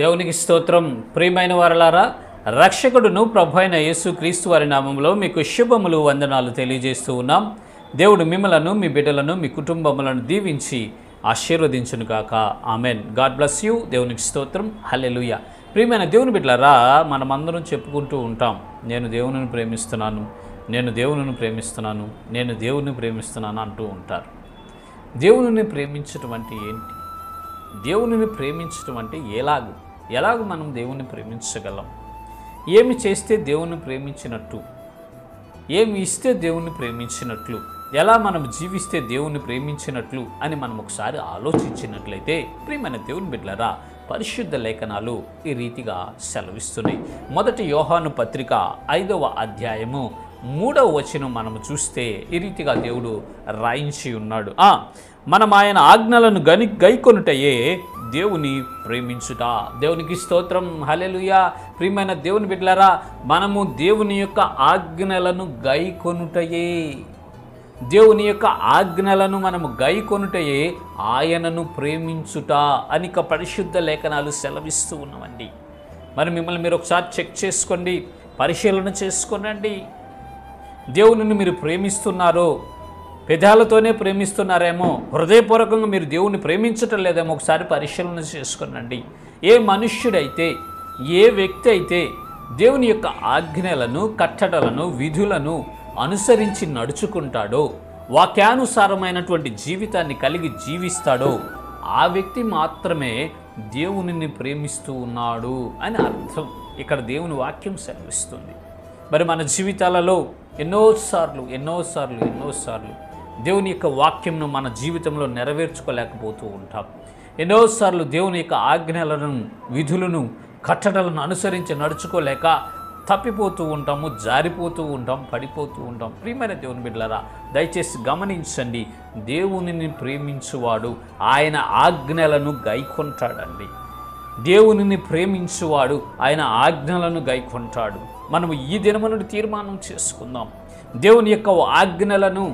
దేవునికి స్తోత్రం. ప్రియమైన వారలారా, రక్షకుడును ప్రభు అయిన యేసుక్రీస్తు వారి నామంలో మీకు శుభములు వందనాలు తెలియజేస్తూ ఉన్నాం. దేవుడు మిమ్మలను, మీ బిడ్డలను, మీ కుటుంబములను దీవించి ఆశీర్వదించును గాక. ఆమెన్. God bless you. దేవునికి స్తోత్రం. హల్లెలూయా. ప్రియమైన దేవుని బిడ్డలారా, మనమందరం చెప్పుకుంటూ ఉంటాం, నేను దేవునిని ప్రేమిస్తున్నాను, నేను దేవునిని ప్రేమిస్తున్నాను, నేను దేవుని ప్రేమిస్తున్నాను అంటూ ఉంటారు. దేవునిని ప్రేమించటం అంటే ఏంటి? దేవునిని ప్రేమించటం అంటే ఎలాగ మనం దేవుని ప్రేమించగలం? ఏమి చేస్తే దేవుని ప్రేమించినట్టు? ఏమి ఇస్తే దేవుని ప్రేమించినట్లు? ఎలా మనం జీవిస్తే దేవుని ప్రేమించినట్లు అని మనం ఒకసారి ఆలోచించినట్లయితే, ప్రియమైన దేవుని బిడ్డలారా, పరిశుద్ధ లేఖనాలు ఈ రీతిగా సెలవిస్తున్నాయి. మొదటి యోహాను పత్రిక 5వ అధ్యాయము 3వ వచనం మనము చూస్తే ఈ రీతిగా దేవుడు రాయించి ఉన్నాడు. మనం ఆయన ఆజ్ఞలను గైకొనుటయే దేవుని ప్రేమించుట. దేవునికి స్తోత్రం. హల్లెలూయా. ప్రియమైన దేవుని బిడ్డలారా, మనము దేవుని యొక్క ఆజ్ఞలను గైకొనుటయే, దేవుని యొక్క ఆజ్ఞలను మనము గైకొనుటయే ఆయనను ప్రేమించుట అని పరిశుద్ధ లేఖనాలు సెలవిస్తూ ఉన్నామండి. మరి మిమ్మల్ని మీరు ఒకసారి చెక్ చేసుకోండి, పరిశీలన చేసుకోనండి. దేవునిని మీరు ప్రేమిస్తున్నారో? పెదాలతోనే ప్రేమిస్తున్నారేమో, హృదయపూర్వకంగా మీరు దేవుని ప్రేమించటం లేదేమో ఒకసారి పరిశీలన చేసుకోనండి. ఏ మనుష్యుడైతే, ఏ వ్యక్తి అయితే దేవుని యొక్క ఆజ్ఞలను, కట్టడలను, విధులను అనుసరించి నడుచుకుంటాడో, వాక్యానుసారమైనటువంటి జీవితాన్ని కలిగి జీవిస్తాడో, ఆ వ్యక్తి మాత్రమే దేవునిని ప్రేమిస్తూ ఉన్నాడు అని అర్థం. ఇక్కడ దేవుని వాక్యం సెలవిస్తుంది. మరి మన జీవితాలలో ఎన్నోసార్లు దేవుని యొక్క వాక్యంను మన జీవితంలో నెరవేర్చుకోలేకపోతూ ఉంటాం. ఎన్నోసార్లు దేవుని యొక్క ఆజ్ఞలను, విధులను, కట్టడలను అనుసరించి నడుచుకోలేక తప్పిపోతూ ఉంటాము, జారిపోతూ ఉంటాం, పడిపోతూ ఉంటాం. ప్రియమైన దేవుని బిడ్డలారా, దయచేసి గమనించండి, దేవునిని ప్రేమించువాడు ఆయన ఆజ్ఞలను గైకొంటాడండి. దేవునిని ప్రేమించువాడు ఆయన ఆజ్ఞలను గైకొంటాడు. మనము ఈ దినము నుండి తీర్మానం చేసుకుందాం, దేవుని యొక్క ఆజ్ఞలను,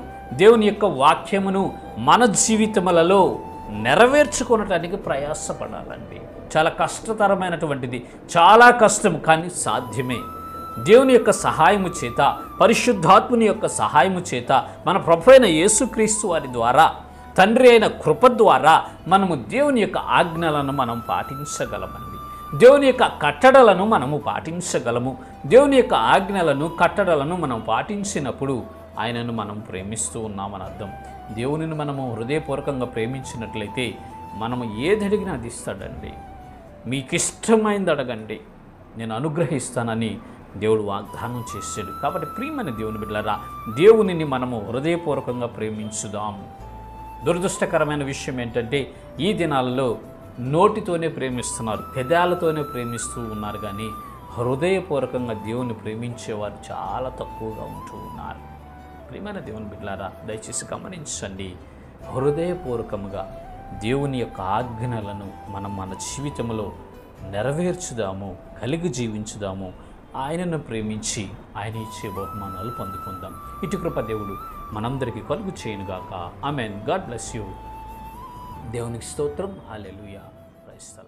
దేవుని యొక్క వాక్యమును మన జీవితములలో నెరవేర్చుకొనటానికి ప్రయాసపడాలండి. చాలా కష్టతరమైనటువంటిది, చాలా కష్టం, కానీ సాధ్యమే. దేవుని యొక్క సహాయము చేత, పరిశుద్ధాత్ముని యొక్క సహాయము చేత, మన ప్రభువైన యేసుక్రీస్తు వారి ద్వారా, తండ్రి అయిన కృప ద్వారా మనము దేవుని యొక్క ఆజ్ఞలను మనం పాటించగలమండి. దేవుని యొక్క కట్టడలను మనము పాటించగలము. దేవుని యొక్క ఆజ్ఞలను, కట్టడలను మనం పాటించినప్పుడు ఆయనను మనం ప్రేమిస్తూ ఉన్నామని అర్థం. దేవునిని మనము హృదయపూర్వకంగా ప్రేమించినట్లయితే మనము ఏది అడిగినా అది ఇస్తాడండి. మీకు ఇష్టమైంది అడగండి, నేను అనుగ్రహిస్తానని దేవుడు వాగ్దానం చేశాడు. కాబట్టి ప్రియమైన దేవుని బిడ్డలారా, దేవునిని మనము హృదయపూర్వకంగా ప్రేమించుదాం. దురదృష్టకరమైన విషయం ఏంటంటే, ఈ దినాలలో నోటితోనే ప్రేమిస్తున్నారు, పెదాలతోనే ప్రేమిస్తూ ఉన్నారు, కానీ హృదయపూర్వకంగా దేవుని ప్రేమించేవారు చాలా తక్కువగా ఉంటూ ఉన్నారు. ప్రియమైన దేవుని బిడ్డలారా, దయచేసి గమనించండి, హృదయపూర్వకముగా దేవుని యొక్క ఆజ్ఞలను మనం మన జీవితంలో నెరవేర్చుదాము, కలిగి జీవించుదాము. ఆయనను ప్రేమించి ఆయన ఇచ్చే బహుమానాలు పొందుకుందాం. ఇటు కృప దేవుడు మనందరికీ కలుగు చేయనుగాక. ఆమెన్. God bless you. దేవునికి స్తోత్రం. హల్లెలూయా. Praise the lord.